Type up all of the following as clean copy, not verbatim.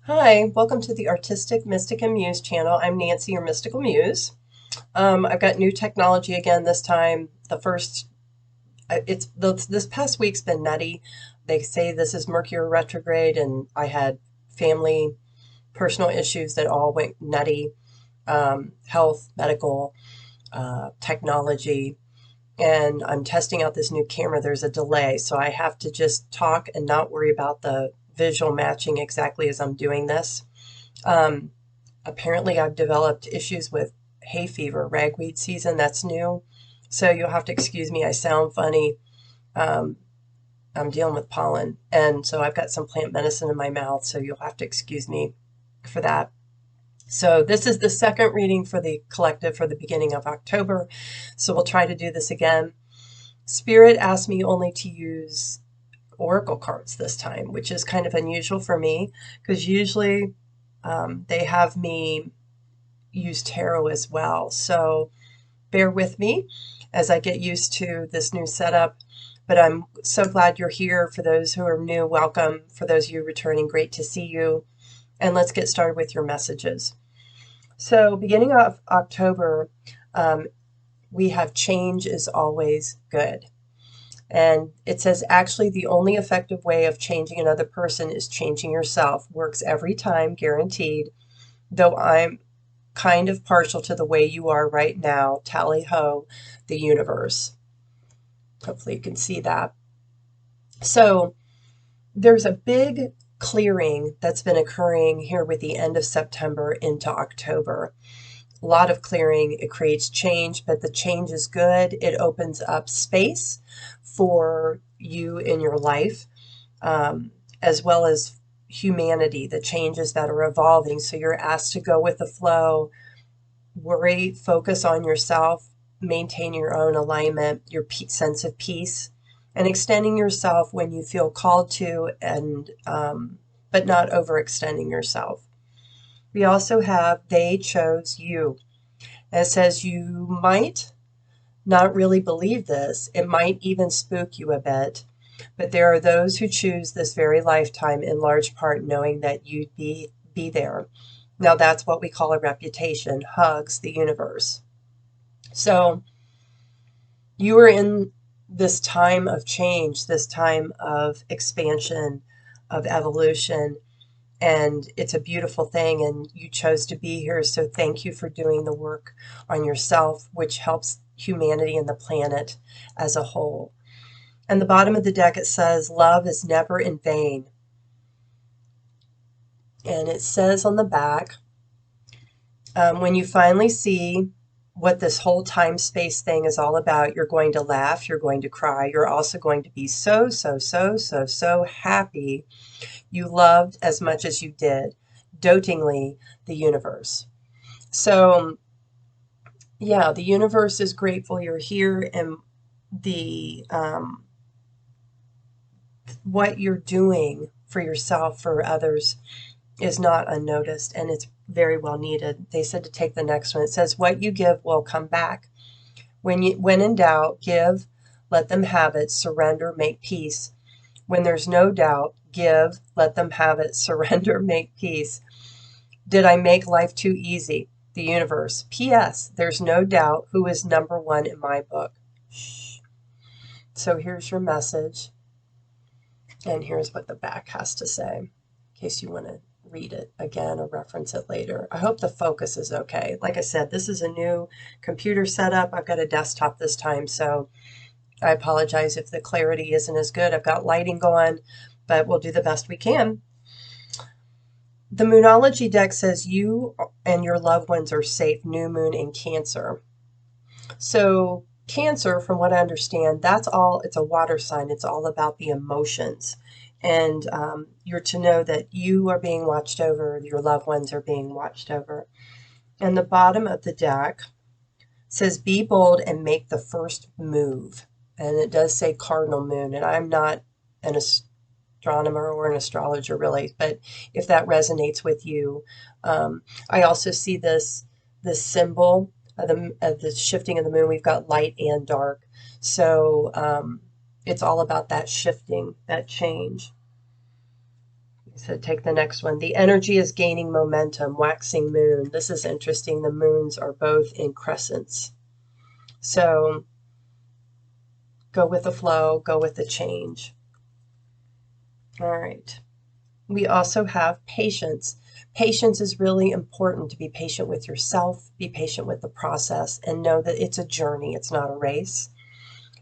Hi, welcome to the Artistic Mystic and Muse channel. I'm Nancy, your mystical muse. I've got new technology again this time. This past week's been nutty. They say this is Mercury retrograde, and I had family, personal issues that all went nutty. Health, medical, technology, and I'm testing out this new camera. There's a delay, so I have to just talk and not worry about the visual matching exactly as I'm doing this. Um, Apparently, I've developed issues with hay fever, ragweed season. That's new. So you'll have to excuse me. I sound funny. Um, I'm dealing with pollen. And so I've got some plant medicine in my mouth. So you'll have to excuse me for that. So this is the second reading for the collective for the beginning of October. So we'll try to do this again. Spirit asked me only to use oracle cards this time, which is kind of unusual for me because usually they have me use tarot as well. So bear with me as I get used to this new setup. But I'm so glad you're here. For those who are new, welcome. For those of you returning, great to see you. And let's get started with your messages. So beginning of October, we have change is always good. And it says, actually, the only effective way of changing another person is changing yourself. Works every time, guaranteed. Though I'm kind of partial to the way you are right now. Tally ho, the universe. Hopefully you can see that. So there's a big clearing that's been occurring here with the end of September into October. A lot of clearing. It creates change, but the change is good. It opens up space for you in your life, as well as humanity, the changes that are evolving. So you're asked to go with the flow, worry, focus on yourself, maintain your own alignment, your sense of peace, and extending yourself when you feel called to, and but not overextending yourself. We also have they chose you. And it says you might not really believe this. It might even spook you a bit. But there are those who choose this very lifetime in large part knowing that you'd be there. Now that's what we call a reputation. Hugs the universe. So you are in this time of change, this time of expansion, of evolution, and it's a beautiful thing, and you chose to be here. So thank you for doing the work on yourself, which helps humanity and the planet as a whole. And the bottom of the deck, it says, love is never in vain. And it says on the back, when you finally see what this whole time space thing is all about, you're going to laugh, you're going to cry, you're also going to be so happy you loved as much as you did, dotingly, the universe. So, yeah, the universe is grateful you're here, and the what you're doing for yourself, for others, is not unnoticed, and it's very well needed. They said to take the next one. It says, what you give will come back. When in doubt, give, let them have it, surrender, make peace. When there's no doubt, give, let them have it, surrender, make peace. Did I make life too easy? The universe. P.S. There's no doubt who is number one in my book. Shh. So here's your message. And here's what the back has to say, in case you want to read it again or reference it later. I hope the focus is okay. Like I said, this is a new computer setup. I've got a desktop this time, so I apologize if the clarity isn't as good. I've got lighting going, but we'll do the best we can. The Moonology deck says you and your loved ones are safe. New moon in Cancer. So Cancer, from what I understand, that's all, it's a water sign. It's all about the emotions. And you're to know that you are being watched over, your loved ones are being watched over. And the bottom of the deck says, be bold and make the first move. And it does say cardinal moon, and I'm not an astronomer or an astrologer really, but if that resonates with you, I also see this symbol of the shifting of the moon. We've got light and dark, so it's all about that shifting, that change. So take the next one. The energy is gaining momentum, waxing moon. This is interesting. The moons are both in crescents. So go with the flow, go with the change. All right. We also have patience. Patience is really important, to be patient with yourself, be patient with the process, and know that it's a journey, it's not a race.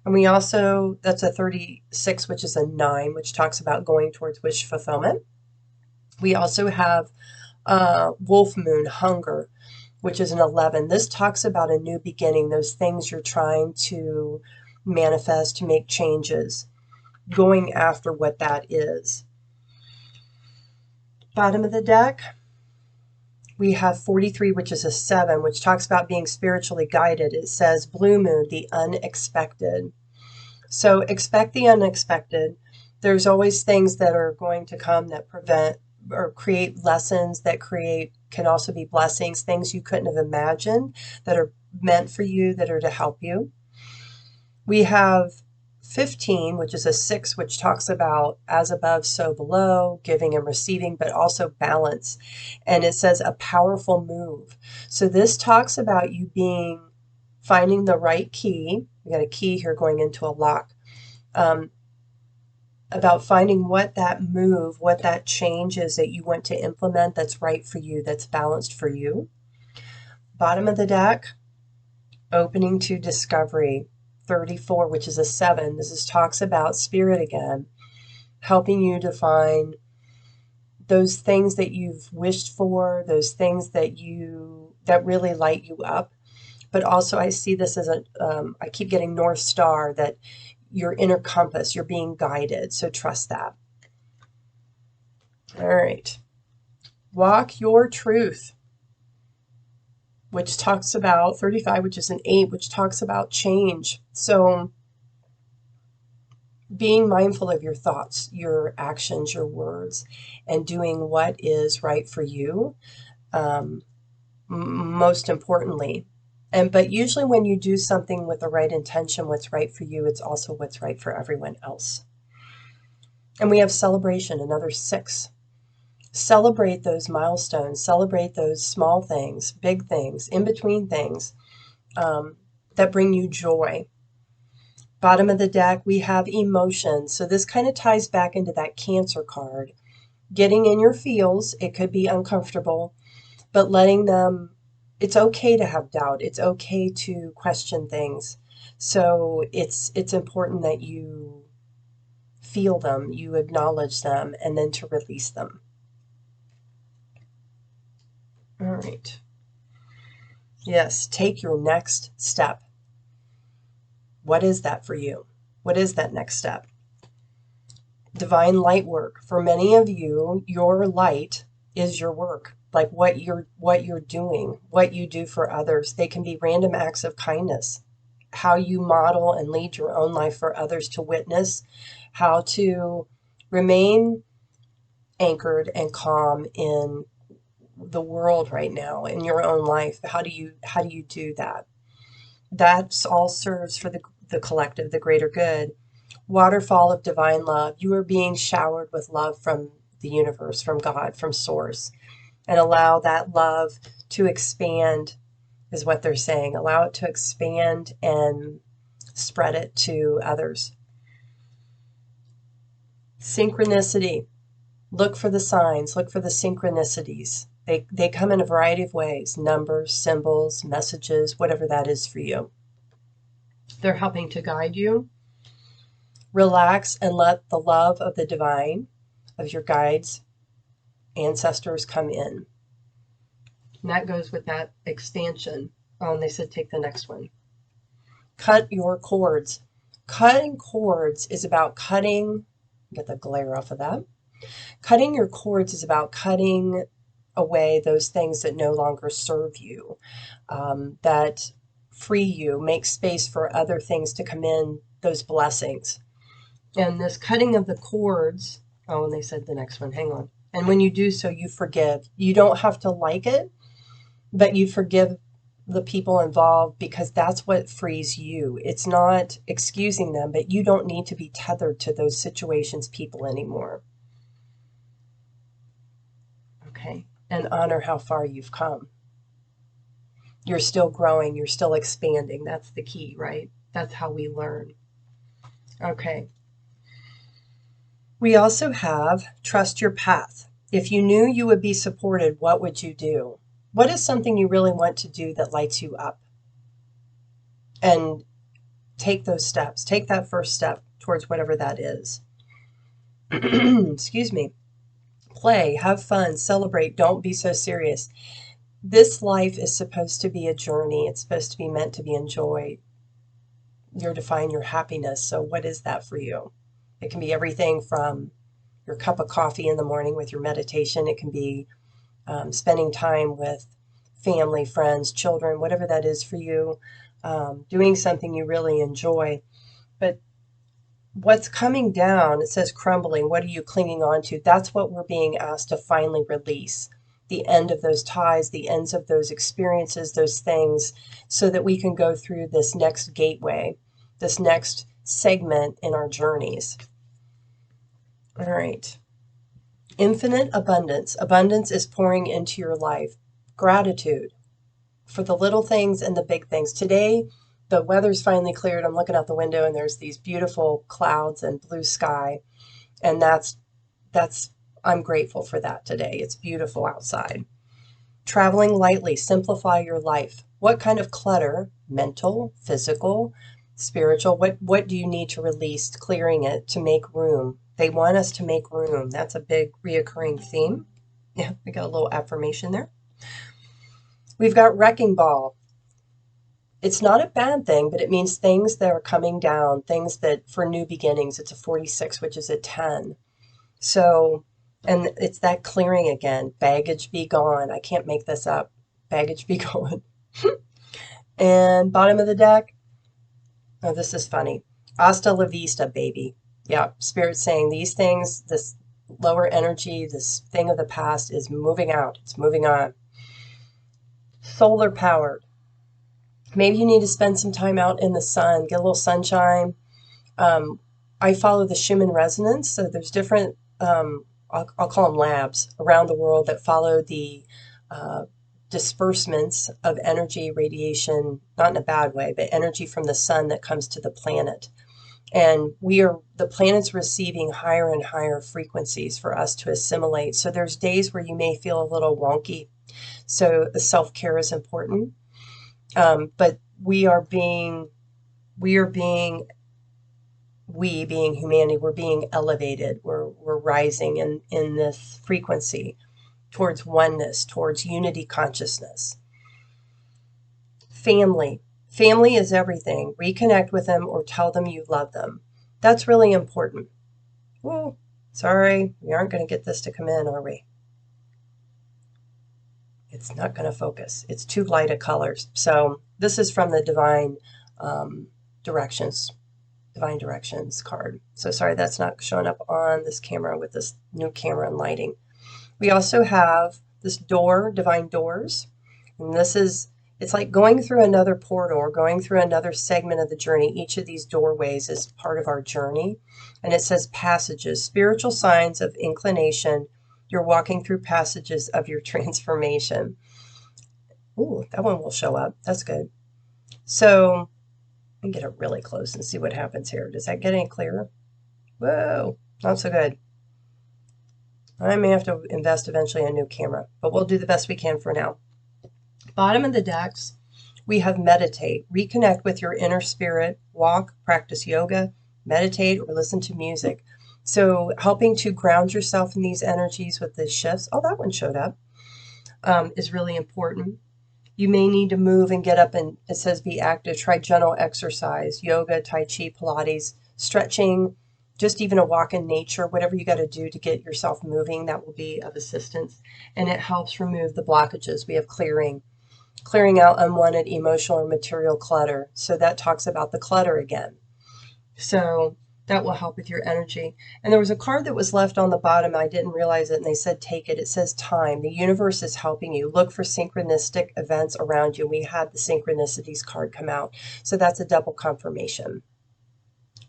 And we also, that's a 36, which is a 9, which talks about going towards wish fulfillment. We also have wolf moon, hunger, which is an 11. This talks about a new beginning, those things you're trying to manifest, to make changes, going after what that is. Bottom of the deck, we have 43, which is a 7, which talks about being spiritually guided. It says blue moon, the unexpected. So expect the unexpected. There's always things that are going to come that prevent or create lessons, that can also be blessings, things you couldn't have imagined that are meant for you, that are to help you. We have 15, which is a 6, which talks about as above, so below, giving and receiving, but also balance. And it says a powerful move. So this talks about you finding the right key. We got a key here going into a lock. About finding what that move, what that change is that you want to implement that's right for you, that's balanced for you. Bottom of the deck, opening to discovery. 34, which is a 7. This talks about spirit again, helping you to find those things that you've wished for, those things that really light you up. But also I see this as I keep getting North Star, that your inner compass, you're being guided. So trust that. All right. Walk your truth, which talks about 35, which is an 8, which talks about change. So being mindful of your thoughts, your actions, your words, and doing what is right for you, most importantly. But usually when you do something with the right intention, what's right for you, it's also what's right for everyone else. And we have celebration, another 6. Celebrate those milestones, celebrate those small things, big things, in between things that bring you joy. Bottom of the deck, we have emotions. So this kind of ties back into that Cancer card. Getting in your feels, it could be uncomfortable, but letting them, it's okay to have doubt. It's okay to question things. So it's important that you feel them, you acknowledge them, and then to release them. All right. Yes, take your next step. What is that for you? What is that next step? Divine light work. For many of you, your light is your work. Like what you're doing, what you do for others. They can be random acts of kindness. How you model and lead your own life for others to witness. How to remain anchored and calm in the world right now, in your own life. How do you do that? That all serves for the collective, the greater good. Waterfall of divine love. You are being showered with love from the universe, from God, from source. And allow that love to expand, is what they're saying. Allow it to expand and spread it to others. Synchronicity. Look for the signs, look for the synchronicities. They come in a variety of ways, numbers, symbols, messages, whatever that is for you. They're helping to guide you. Relax and let the love of the divine, of your guides, ancestors come in. And that goes with that expansion. Oh, and they said take the next one. Cut your cords. Cutting cords is about cutting, get the glare off of that. Cutting your cords is about cutting away those things that no longer serve you, that free you, make space for other things to come in, those blessings. And this cutting of the cords, oh, and they said the next one, hang on. And when you do so, you forgive. You don't have to like it, but you forgive the people involved, because that's what frees you. It's not excusing them, but you don't need to be tethered to those situations, people anymore. Okay. And honor how far you've come. You're still growing. You're still expanding. That's the key, right? That's how we learn. Okay. We also have trust your path. If you knew you would be supported, what would you do? What is something you really want to do that lights you up? And take those steps. Take that first step towards whatever that is. Excuse me. Play, have fun, celebrate, don't be so serious. This life is supposed to be a journey. It's supposed to be meant to be enjoyed. You're defining your happiness. So what is that for you? It can be everything from your cup of coffee in the morning with your meditation. It can be spending time with family, friends, children, whatever that is for you, doing something you really enjoy. But what's coming down, it says crumbling, what are you clinging on to? That's what we're being asked to finally release. The end of those ties, the ends of those experiences, those things, so that we can go through this next gateway, this next segment in our journeys. All right. Infinite abundance. Abundance is pouring into your life. Gratitude for the little things and the big things. Today, the weather's finally cleared. I'm looking out the window and there's these beautiful clouds and blue sky. And I'm grateful for that today. It's beautiful outside. Traveling lightly. Simplify your life. What kind of clutter, mental, physical, spiritual, what do you need to release, clearing it to make room? They want us to make room. That's a big reoccurring theme. Yeah, we got a little affirmation there. We've got wrecking ball. It's not a bad thing, but it means things that are coming down, things that for new beginnings. It's a 46, which is a 10. So, and it's that clearing again. Baggage be gone. I can't make this up. Baggage be gone. And bottom of the deck. Oh, this is funny. Hasta la vista, baby. Yeah, Spirit's saying these things, this lower energy, this thing of the past is moving out. It's moving on. Solar powered. Maybe you need to spend some time out in the sun, get a little sunshine. I follow the Schumann resonance, so there's different, I'll call them labs around the world that follow the disbursements of energy, radiation, not in a bad way, but energy from the sun that comes to the planet. And the planet's receiving higher and higher frequencies for us to assimilate. So there's days where you may feel a little wonky. So the self-care is important. But we being humanity, we're being elevated. We're rising in this frequency towards oneness, towards unity consciousness. Family. Family is everything. Reconnect with them or tell them you love them. That's really important. Ooh, sorry, we aren't going to get this to come in, are we? It's not going to focus. It's too light a colors. So this is from the Divine Directions card. So sorry, that's not showing up on this camera with this new camera and lighting. We also have this door, Divine Doors. And it's like going through another portal or going through another segment of the journey. Each of these doorways is part of our journey. And it says passages, spiritual signs of inclination. You're walking through passages of your transformation. Ooh, that one will show up. That's good. So let me get it really close and see what happens here. Does that get any clearer? Whoa, not so good. I may have to invest eventually in a new camera, but we'll do the best we can for now. Bottom of the decks, we have meditate, reconnect with your inner spirit, walk, practice yoga, meditate, or listen to music. So helping to ground yourself in these energies with the shifts, oh, that one showed up, is really important. You may need to move and get up, and it says be active, try gentle exercise, yoga, tai chi, Pilates, stretching, just even a walk in nature, whatever you got to do to get yourself moving, that will be of assistance. And it helps remove the blockages. We have clearing out unwanted emotional or material clutter. So that talks about the clutter again. So that will help with your energy. And there was a card that was left on the bottom. I didn't realize it, and they said, take it. It says time. The universe is helping you. Look for synchronistic events around you. We had the synchronicities card come out. So that's a double confirmation.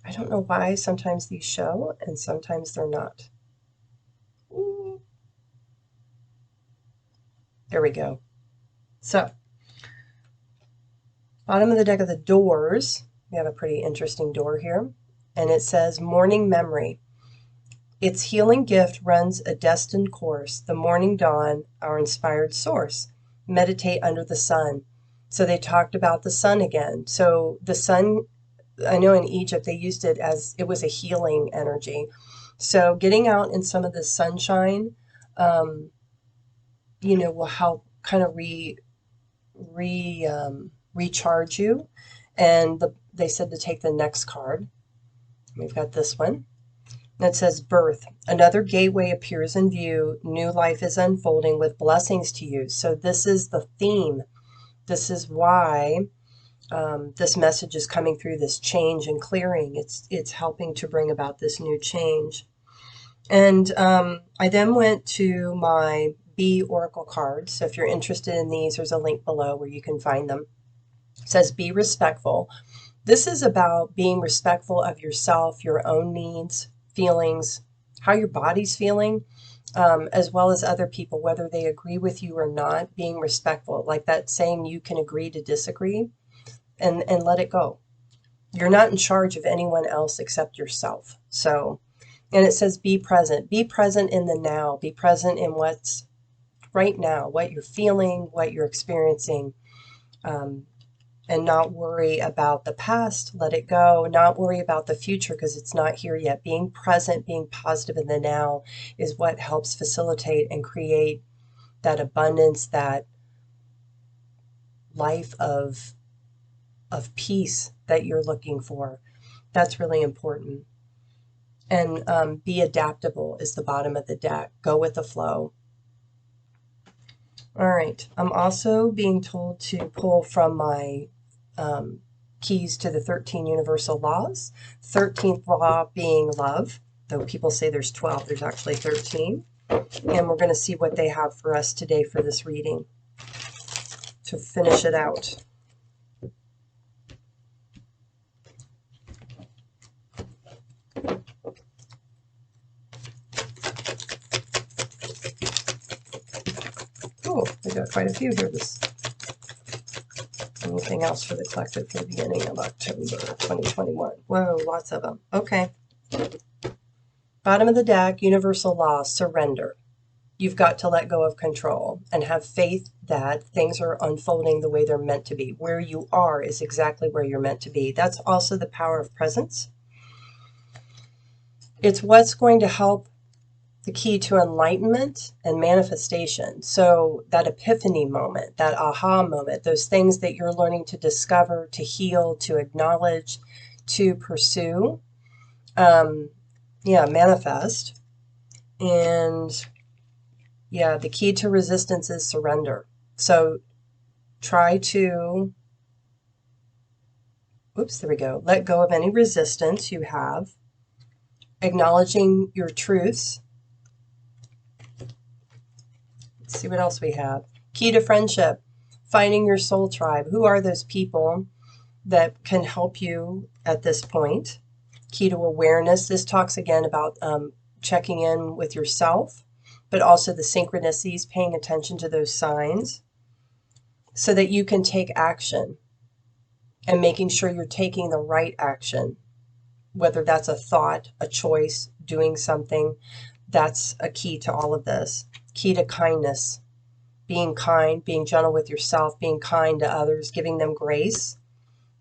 I don't know why sometimes these show and sometimes they're not. Here we go. So, bottom of the deck of the doors, we have a pretty interesting door here. And it says, morning memory. Its healing gift runs a destined course. The morning dawn, our inspired source. Meditate under the sun. So they talked about the sun again. So the sun, I know in Egypt they used it as, it was a healing energy. So getting out in some of the sunshine, you know, will help kind of recharge you. And they said to take the next card. We've got this one. And it says, birth. Another gateway appears in view. New life is unfolding with blessings to you. So this is the theme. This is why this message is coming through, this change and clearing. It's helping to bring about this new change. And I then went to my Be Oracle cards. So if you're interested in these, there's a link below where you can find them. It says, be respectful. This is about being respectful of yourself, your own needs, feelings, how your body's feeling, as well as other people, whether they agree with you or not, being respectful. Like that saying, you can agree to disagree, and let it go. You're not in charge of anyone else except yourself. So, and it says, be present. Be present in the now. Be present in what's right now, what you're feeling, what you're experiencing. And not worry about the past, let it go, not worry about the future because it's not here yet. Being present, being positive in the now is what helps facilitate and create that abundance, that life of peace that you're looking for. That's really important. And be adaptable is the bottom of the deck. Go with the flow. All right. I'm also being told to pull from my keys to the 13 universal laws. 13th law being love, though people say there's 12, there's actually 13. And we're going to see what they have for us today for this reading to finish it out. Oh, we got quite a few here. Anything else for the collective for the beginning of October 2021? Whoa, lots of them. Okay. Bottom of the deck, universal law, surrender. You've got to let go of control and have faith that things are unfolding the way they're meant to be. Where you are is exactly where you're meant to be. That's also the power of presence. It's what's going to help the key to enlightenment and manifestation. So that epiphany moment, that aha moment, those things that you're learning to discover, to heal, to acknowledge, to pursue, manifest. And yeah, the key to resistance is surrender. So try to, let go of any resistance you have, acknowledging your truths. Let's see what else we have. Key to friendship, finding your soul tribe. Who are those people that can help you at this point? Key to awareness. This talks again about checking in with yourself, but also the synchronicities, paying attention to those signs so that you can take action and making sure you're taking the right action, whether that's a thought, a choice, doing something. That's a key to all of this. Key to kindness, being kind, being gentle with yourself, being kind to others, giving them grace.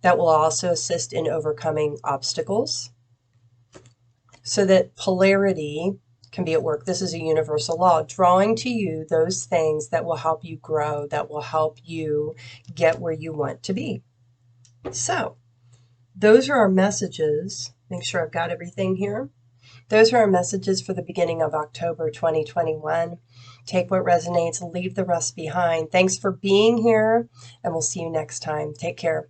That will also assist in overcoming obstacles so that polarity can be at work. This is a universal law, drawing to you those things that will help you grow, that will help you get where you want to be. So those are our messages. Make sure I've got everything here. Those are our messages for the beginning of October 2021. Take what resonates, leave the rest behind. Thanks for being here, and we'll see you next time. Take care.